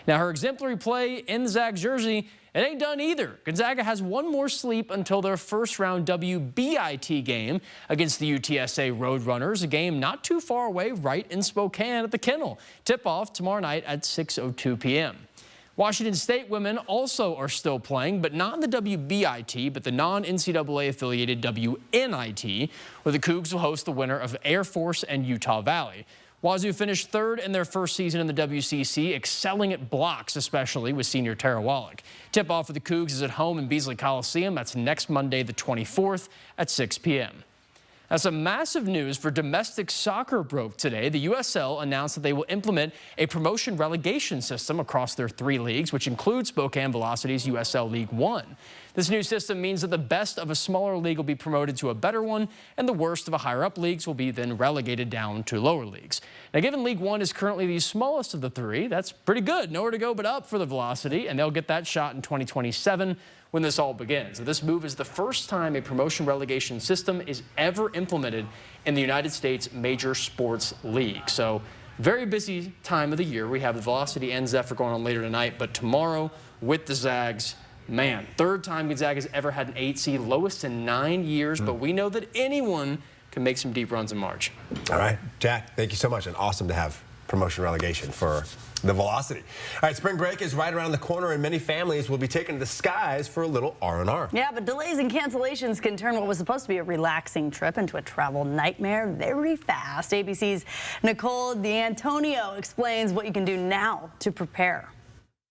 Now, her exemplary play in the Zags jersey, it ain't done either. Gonzaga has one more sleep until their first-round WBIT game against the UTSA Roadrunners, a game not too far away right in Spokane at the Kennel. Tip-off tomorrow night at 6:02 p.m. Washington State women also are still playing, but not in the WBIT, but the non-NCAA-affiliated WNIT, where the Cougs will host the winner of Air Force and Utah Valley. Wazoo finished third in their first season in the WCC, excelling at blocks, especially with senior Tara Wallach. Tip-off for the Cougs is at home in Beasley Coliseum. That's next Monday, the 24th at 6 p.m. Now, some massive news for domestic soccer broke today. The USL announced that they will implement a promotion relegation system across their 3 leagues, which includes Spokane Velocity's USL League One. This new system means that the best of a smaller league will be promoted to a better one, and the worst of a higher-up leagues will be then relegated down to lower leagues. Now, given League One is currently the smallest of the 3, that's pretty good. Nowhere to go but up for the Velocity, and they'll get that shot in 2027 when this all begins. So this move is the first time a promotion relegation system is ever implemented in the United States major sports league. So very busy time of the year. We have the Velocity and Zephyr going on later tonight, but tomorrow with the Zags, man, third time Gonzaga's ever had an 8 seed, lowest in 9 years, but we know that anyone can make some deep runs in March. All right, Jack, thank you so much, and awesome to have promotion relegation for the Velocity. All right, spring break is right around the corner, and many families will be taking to the skies for a little R&R. Yeah, but delays and cancellations can turn what was supposed to be a relaxing trip into a travel nightmare very fast. ABC's Nicole D'Antonio explains what you can do now to prepare.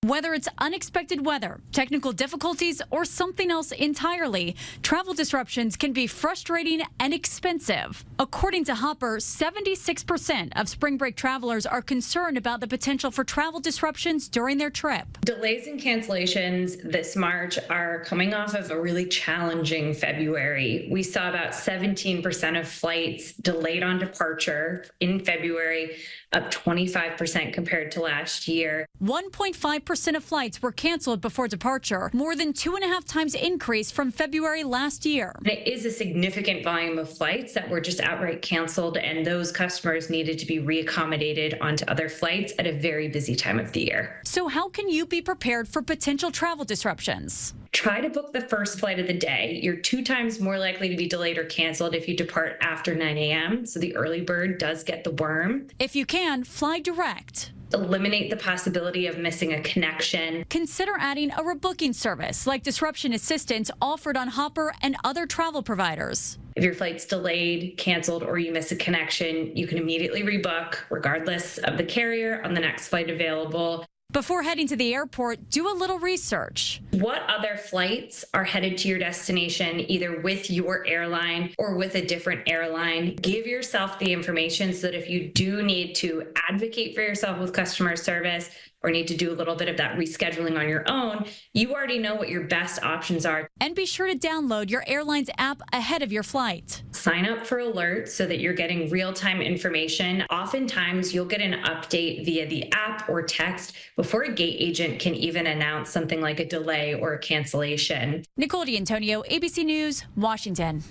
Whether it's unexpected weather, technical difficulties, or something else entirely, travel disruptions can be frustrating and expensive. According to Hopper, 76% of spring break travelers are concerned about the potential for travel disruptions during their trip. Delays and cancellations this March are coming off of a really challenging February. We saw about 17% of flights delayed on departure in February, up 25% compared to last year. 1.5% of flights were canceled before departure, more than 2.5 times increase from February last year. It is a significant volume of flights that were just outright canceled, and those customers needed to be reaccommodated onto other flights at a very busy time of the year. So how can you be prepared for potential travel disruptions? Try to book the first flight of the day. You're 2 times more likely to be delayed or canceled if you depart after 9 a.m., so the early bird does get the worm. If you can, fly direct. Eliminate the possibility of missing a connection. Consider adding a rebooking service like disruption assistance offered on Hopper and other travel providers. If your flight's delayed, canceled, or you miss a connection, you can immediately rebook, regardless of the carrier, on the next flight available. Before heading to the airport, do a little research. What other flights are headed to your destination, either with your airline or with a different airline? Give yourself the information so that if you do need to advocate for yourself with customer service or need to do a little bit of that rescheduling on your own, you already know what your best options are. And be sure to download your airline's app ahead of your flight. Sign up for alerts so that you're getting real-time information. Oftentimes, you'll get an update via the app or text before a gate agent can even announce something like a delay or a cancellation. Nicole D'Antonio, ABC News, Washington.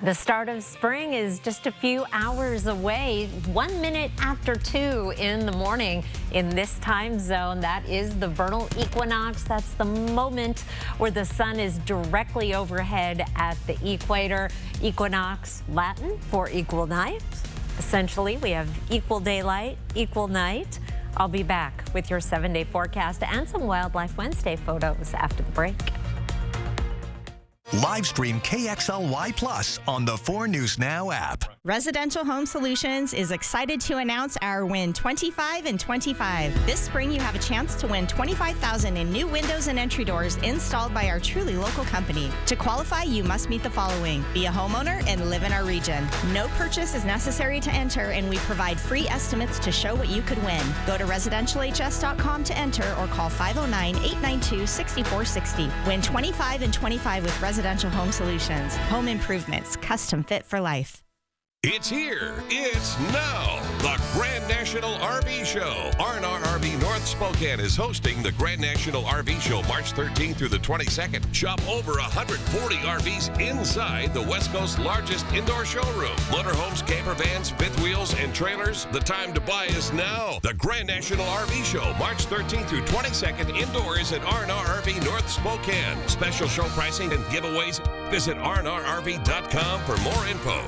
The start of spring is just a few hours away, 1 minute after 2 in the morning in this time zone. That is the vernal equinox. That's the moment where the sun is directly overhead at the equator. Equinox, Latin for equal night. Essentially, we have equal daylight, equal night. I'll be back with your 7-day forecast and some Wildlife Wednesday photos after the break. Live stream KXLY Plus on the 4 News Now app. Residential Home Solutions is excited to announce our Win 25 and 25. This spring, you have a chance to win $25,000 in new windows and entry doors installed by our truly local company. To qualify, you must meet the following: be a homeowner and live in our region. No purchase is necessary to enter, and we provide free estimates to show what you could win. Go to residentialhs.com to enter or call 509-892-6460. Win 25 and 25 with Residential Home Solutions. Home improvements, custom fit for life. It's here. It's now. The Grand National RV Show. R&R RV North Spokane is hosting the Grand National RV Show March 13th through the 22nd. Shop over 140 RVs inside the West Coast's largest indoor showroom. Motorhomes, camper vans, fifth wheels, and trailers. The time to buy is now. The Grand National RV Show March 13th through 22nd indoors at R&R RV North Spokane. Special show pricing and giveaways. Visit rnrrv.com for more info.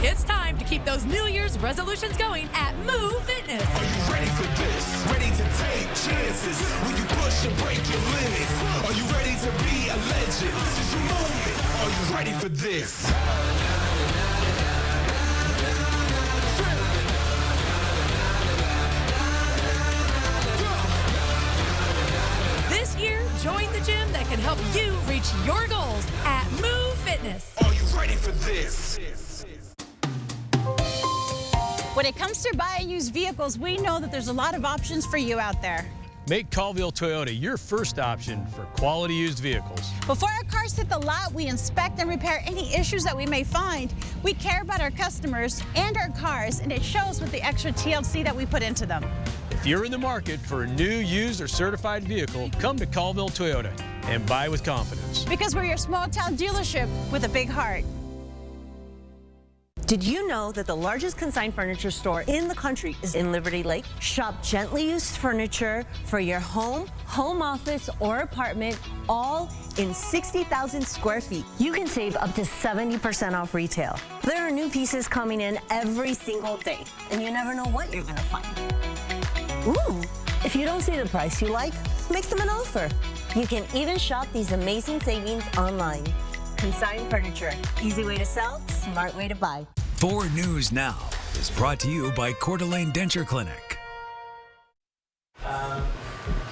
It's time to keep those New Year's resolutions going at Move Fitness. Are you ready for this? Ready to take chances? Will you push and break your limits? Are you ready to be a legend? This is your moment. Are you ready for this? This year, join the gym that can help you reach your goals at Move Fitness. Are you ready for this? When it comes to buying used vehicles, we know that there's a lot of options for you out there. Make Colville Toyota your first option for quality used vehicles. Before our cars hit the lot, we inspect and repair any issues that we may find. We care about our customers and our cars, and it shows with the extra TLC that we put into them. If you're in the market for a new, used, or certified vehicle, come to Colville Toyota and buy with confidence. Because we're your small town dealership with a big heart. Did you know that the largest consigned furniture store in the country is in Liberty Lake? Shop gently used furniture for your home, home office, or apartment, all in 60,000 square feet. You can save up to 70% off retail. There are new pieces coming in every single day, and you never know what you're gonna find. Ooh, if you don't see the price you like, make them an offer. You can even shop these amazing savings online. Consigned furniture, easy way to sell, smart way to buy. 4 News Now is brought to you by Coeur d'Alene Denture Clinic.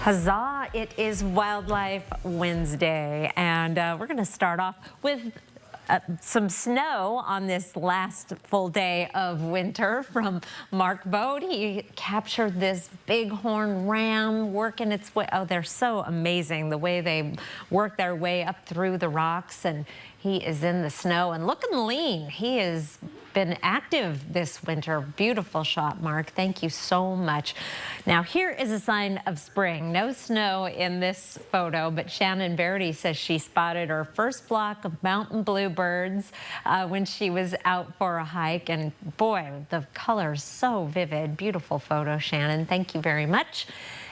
Huzzah, it is Wildlife Wednesday, and we're going to start off with some snow on this last full day of winter from Mark Bode. He captured this bighorn ram working its way. Oh, they're so amazing, the way they work their way up through the rocks, and he is in the snow and looking lean. He has been active this winter. Beautiful shot, Mark. Thank you so much. Now, here is a sign of spring. No snow in this photo, but Shannon Verity says she spotted her first flock of mountain bluebirds when she was out for a hike. And boy, the color's so vivid. Beautiful photo, Shannon. Thank you very much.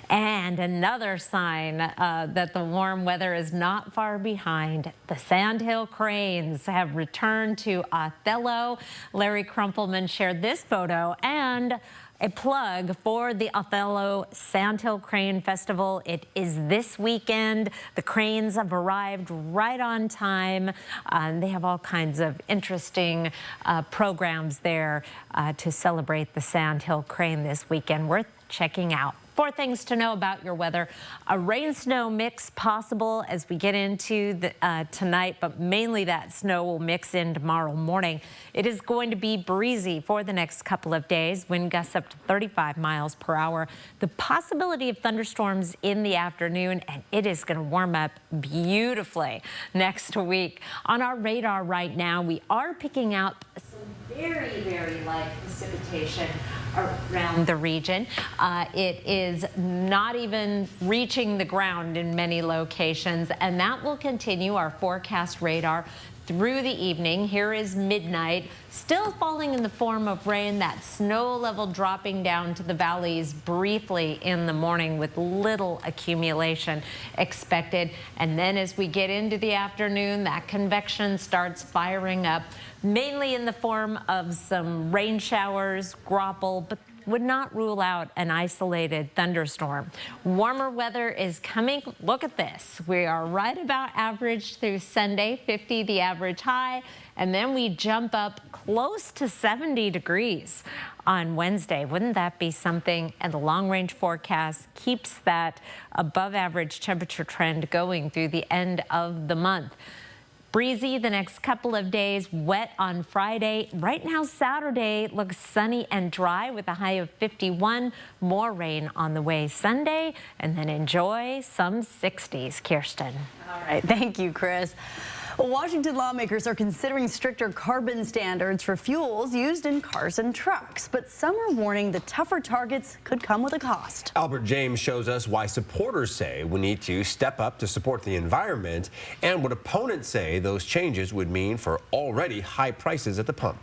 And another sign that the warm weather is not far behind. The Sandhill cranes have returned to Othello. Larry Crumpleman shared this photo and a plug for the Othello Sandhill Crane Festival. It is this weekend. The cranes have arrived right on time. They have all kinds of interesting programs there to celebrate the Sandhill Crane this weekend. Worth checking out. 4 things to know about your weather. A rain-snow mix possible as we get into the, tonight, but mainly that snow will mix in tomorrow morning. It is going to be breezy for the next couple of days. Wind gusts up to 35 miles per hour. The possibility of thunderstorms in the afternoon, and it is going to warm up beautifully next week. On our radar right now, we are picking up some very, very light precipitation around the region. It is not even reaching the ground in many locations, and that will continue our forecast radar through the evening. Here is midnight, still falling in the form of rain, that snow level dropping down to the valleys briefly in the morning with little accumulation expected. And then as we get into the afternoon, that convection starts firing up, mainly in the form of some rain showers, graupel, but would not rule out an isolated thunderstorm. Warmer weather is coming. Look at this. We are right about average through Sunday, 50 the average high, and then we jump up close to 70 degrees on Wednesday. Wouldn't that be something? And the long-range forecast keeps that above average temperature trend going through the end of the month. Breezy the next couple of days, wet on Friday. Right now, Saturday looks sunny and dry with a high of 51. More rain on the way Sunday, and then enjoy some 60s. Kirsten. All right, thank you, Chris. Well, Washington lawmakers are considering stricter carbon standards for fuels used in cars and trucks, but some are warning the tougher targets could come with a cost. Albert James shows us why supporters say we need to step up to support the environment and what opponents say those changes would mean for already high prices at the pump.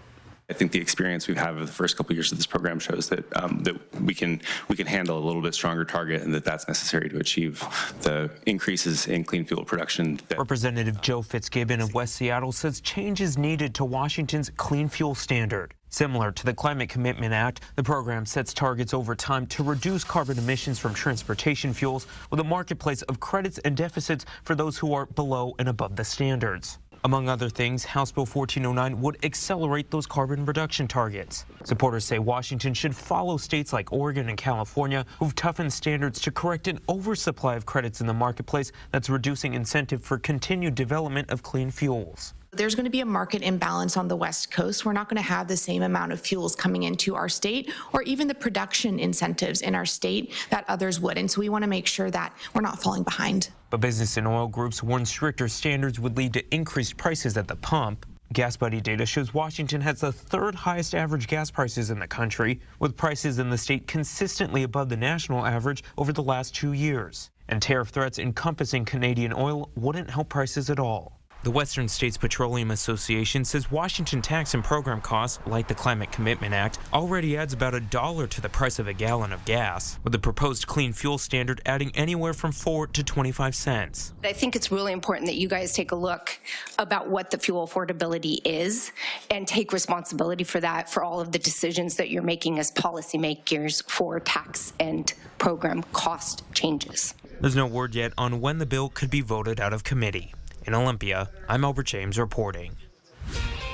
I think the experience we've had over the first couple of years of this program shows that that we can handle a little bit stronger target, and that's necessary to achieve the increases in clean fuel production. Representative Joe Fitzgibbon of West Seattle says change is needed to Washington's clean fuel standard. Similar to the Climate Commitment Act, the program sets targets over time to reduce carbon emissions from transportation fuels with a marketplace of credits and deficits for those who are below and above the standards. Among other things, House Bill 1409 would accelerate those carbon reduction targets. Supporters say Washington should follow states like Oregon and California who've toughened standards to correct an oversupply of credits in the marketplace that's reducing incentive for continued development of clean fuels. There's going to be a market imbalance on the West Coast. We're not going to have the same amount of fuels coming into our state or even the production incentives in our state that others would. And so we want to make sure that we're not falling behind. But business and oil groups warn stricter standards would lead to increased prices at the pump. Gas Buddy data shows Washington has the third highest average gas prices in the country, with prices in the state consistently above the national average over the last 2 years. And tariff threats encompassing Canadian oil wouldn't help prices at all. The Western States Petroleum Association says Washington tax and program costs, like the Climate Commitment Act, already adds about $1 to the price of a gallon of gas, with the proposed clean fuel standard adding anywhere from 4 to 25 cents. I think it's really important that you guys take a look about what the fuel affordability is and take responsibility for that, for all of the decisions that you're making as policymakers for tax and program cost changes. There's no word yet on when the bill could be voted out of committee. In Olympia, I'm Albert James reporting.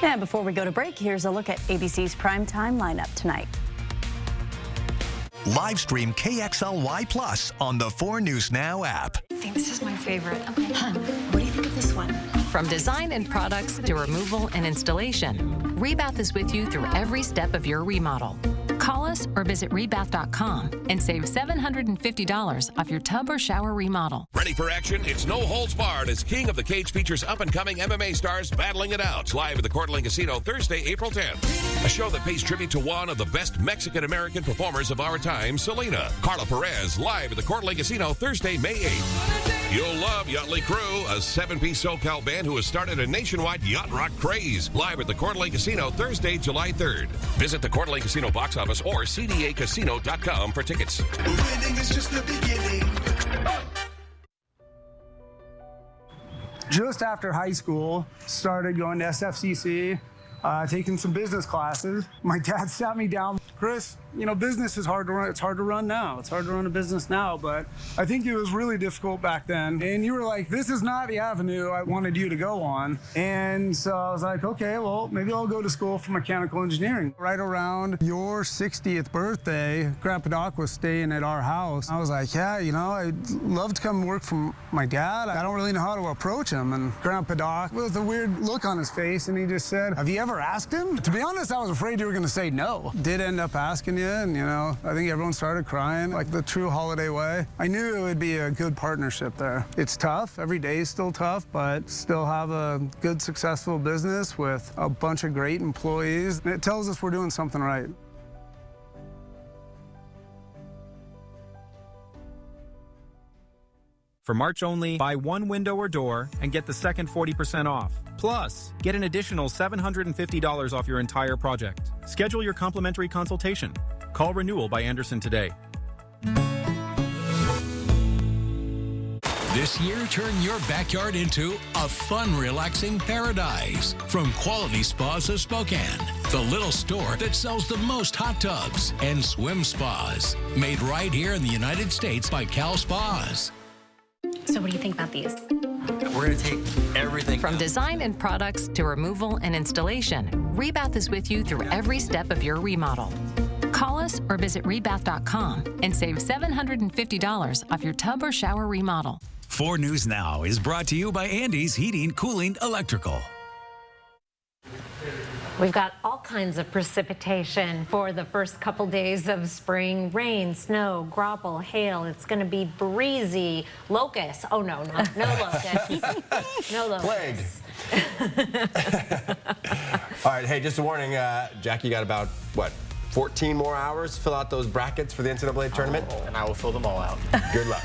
And before we go to break, here's a look at ABC's primetime lineup tonight. Live stream KXLY Plus on the 4 News Now app. I think this is my favorite. Okay. What do you think of this one? From design and products to removal and installation, Rebath is with you through every step of your remodel. Call us or visit rebath.com and save $750 off your tub or shower remodel. Ready for action? It's no holds barred as King of the Cage features up-and-coming MMA stars battling it out. Live at the Coeur d'Alene Casino Thursday, April 10th. A show that pays tribute to one of the best Mexican-American performers of our time, Selena. Carla Perez, live at the Coeur d'Alene Casino Thursday, May 8th. You'll love Yachtly Crew, a 7-piece SoCal band who has started a nationwide yacht rock craze. Live at the Coeur d'Alene Casino Thursday, July 3rd. Visit the Coeur d'Alene Casino box office or cdacasino.com for tickets. Winning is just the beginning. Just after high school, started going to SFCC, taking some business classes. My dad sat me down. Chris, you know, business is hard to run. It's hard to run now. It's hard to run a business now, but I think it was really difficult back then. And you were like, this is not the avenue I wanted you to go on. And so I was like, okay, well, maybe I'll go to school for mechanical engineering. Right around your 60th birthday, Grandpa Doc was staying at our house. I was like, yeah, you know, I'd love to come work for my dad. I don't really know how to approach him. And Grandpa Doc, with a weird look on his face, and he just said, have you ever asked him? To be honest, I was afraid you were going to say no. Did end up asking you, and you know, I think everyone started crying like the true holiday way. I knew it would be a good partnership there. It's tough. Every day is still tough, but still have a good, successful business with a bunch of great employees. And it tells us we're doing something right. For March only, buy one window or door and get the second 40% off. Plus, get an additional $750 off your entire project. Schedule your complimentary consultation. Call Renewal by Anderson today. This year, turn your backyard into a fun, relaxing paradise. From Quality Spas of Spokane, the little store that sells the most hot tubs and swim spas. Made right here in the United States by Cal Spas. So what do you think about these? We're going to take everything. From design and products to removal and installation, Rebath is with you through every step of your remodel. Call us or visit rebath.com and save $750 off your tub or shower remodel. 4 News Now is brought to you by Andy's Heating, Cooling, Electrical. We've got all kinds of precipitation for the first couple days of spring. Rain, snow, graupel, hail. It's going to be breezy. Locusts. Oh, no locusts. No locusts. Plague. All right, hey, just a warning, Jack, you got about, what, 14 more hours to fill out those brackets for the NCAA tournament? And I will fill them all out. Good luck.